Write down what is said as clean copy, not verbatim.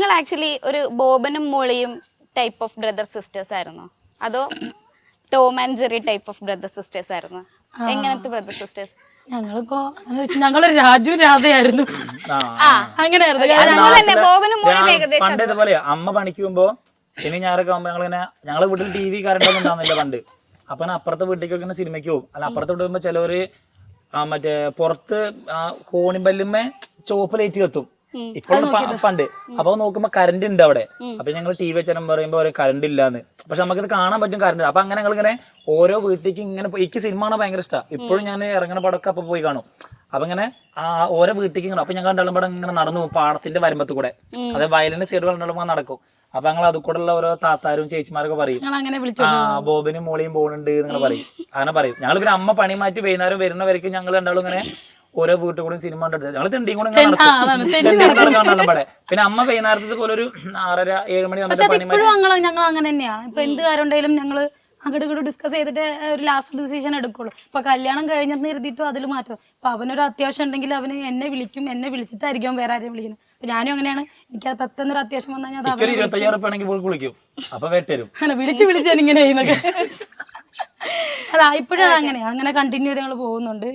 നിങ്ങൾ ആക്ച്വലി ഒരു ബോബനും മോളിയും ടൈപ്പ് ഓഫ് ബ്രദർ സിസ്റ്റേഴ്സ് ആയിരുന്നോ അതോ Tom and Jerry type of brother sisters ആയിരുന്നോ? എങ്ങനത്തെ ബ്രദർ സിസ്റ്റേഴ്സ്? ഞങ്ങളൊരു രാജു രാധയായിരുന്നു. പണ്ട് ഇതുപോലെ അമ്മ പണിക്ക് പോകുമ്പോ ശനി ഞായറൊക്കെ ആകുമ്പോ ഞങ്ങളെ വീട്ടിൽ TV കറണ്ടൊന്നും ഉണ്ടാവുന്നില്ല പണ്ട്. അപ്പൊ അപ്പുറത്തെ വീട്ടിലേക്കൊക്കെ സിനിമയ്ക്ക് പോകും. അല്ല അപ്പുറത്തെ വീട്ടിൽ പോകുമ്പോ ചിലവര് മറ്റേ പുറത്ത് കോണിമ്പല്ലുമ്മേ ചോപ്പ് ലൈറ്റ് കത്തും. ഇപ്പോഴും പണ്ട് അപ്പൊ നോക്കുമ്പോ കറണ്ട് ഉണ്ട് അവിടെ. അപ്പൊ ഞങ്ങൾ TV വെച്ചാലും പറയുമ്പോ കറണ്ട് ഇല്ലാന്ന്. പക്ഷെ നമുക്കിത് കാണാൻ പറ്റും കറണ്ട്. അപ്പൊ അങ്ങനെ ഞങ്ങൾ ഇങ്ങനെ ഓരോ വീട്ടിലേക്ക് ഇങ്ങനെ എനിക്ക് സിനിമ കാണാൻ ഭയങ്കര ഇഷ്ടമാണ്. ഇപ്പോഴും ഞാൻ ഇറങ്ങുന്ന പടമൊക്കെ അപ്പൊ പോയി കാണും. അപ്പൊ ഇങ്ങനെ ഓരോ വീട്ടിലേക്ക് ഇങ്ങനെ അപ്പൊ ഞങ്ങൾ രണ്ടാളും പടം ഇങ്ങനെ നടന്നു പോകും പാടത്തിന്റെ വരുമ്പത്ത് കൂടെ. അതായത് വയലിന്റെ സൈഡ് രണ്ടാളും നടക്കും. അപ്പൊ ഞങ്ങൾ അത് കൂടെ ഉള്ള ഓരോ താത്താരും ചേച്ചിമാരൊക്കെ പറയും ബോബനും മോളിയും പോകുന്നുണ്ട് നിങ്ങൾ പറയും. അങ്ങനെ പറയും. ഞങ്ങൾ പിന്നെ അമ്മ പണി മാറ്റി വൈകുന്നേരം വരുന്നവരേക്കും ഞങ്ങൾ രണ്ടാളും ഇങ്ങനെ ഓരോ വീട്ടിൽ കൂടെ സിനിമ കണ്ടെടുത്ത് ഞങ്ങൾ തെണ്ടിയും കൂടെ നടക്കും. പിന്നെ അമ്മ വൈകുന്നേരത്തെ പോലെ ഒരു 6:30-7 മണി ഞങ്ങൾ അങ്ങനെ തന്നെയാ. ഇപ്പൊ എന്ത് കാര്യം ഉണ്ടെങ്കിലും ഞങ്ങള് അങ്ങോട്ട് ഇങ്ങോട്ട് ഡിസ്കസ് ചെയ്തിട്ട് ഒരു ലാസ്റ്റ് ഡിസിഷൻ എടുക്കുള്ളൂ. ഇപ്പൊ കല്യാണം കഴിഞ്ഞെന്ന് എഴുതിയിട്ടും അതിൽ മാറ്റും. ഇപ്പൊ അവനൊരു അത്യാവശ്യം ഉണ്ടെങ്കിൽ അവന് എന്നെ വിളിക്കും. എന്നെ വിളിച്ചിട്ടായിരിക്കും വേറെ ആരെയും വിളിക്കുന്നത്. അപ്പൊ ഞാനും അങ്ങനെയാണ്. എനിക്ക് അത് പെട്ടെന്നൊരു അത്യാവശ്യം വന്നാൽ ഞാൻ 25,000 വിളിക്കും. അപ്പൊ വിളിച്ച് ഞാൻ ഇങ്ങനെ ചെയ്യുന്നൊക്കെ. അല്ല ഇപ്പോഴും അങ്ങനെ കണ്ടിന്യൂ ചെയ്ത് ഞങ്ങൾ പോകുന്നുണ്ട്.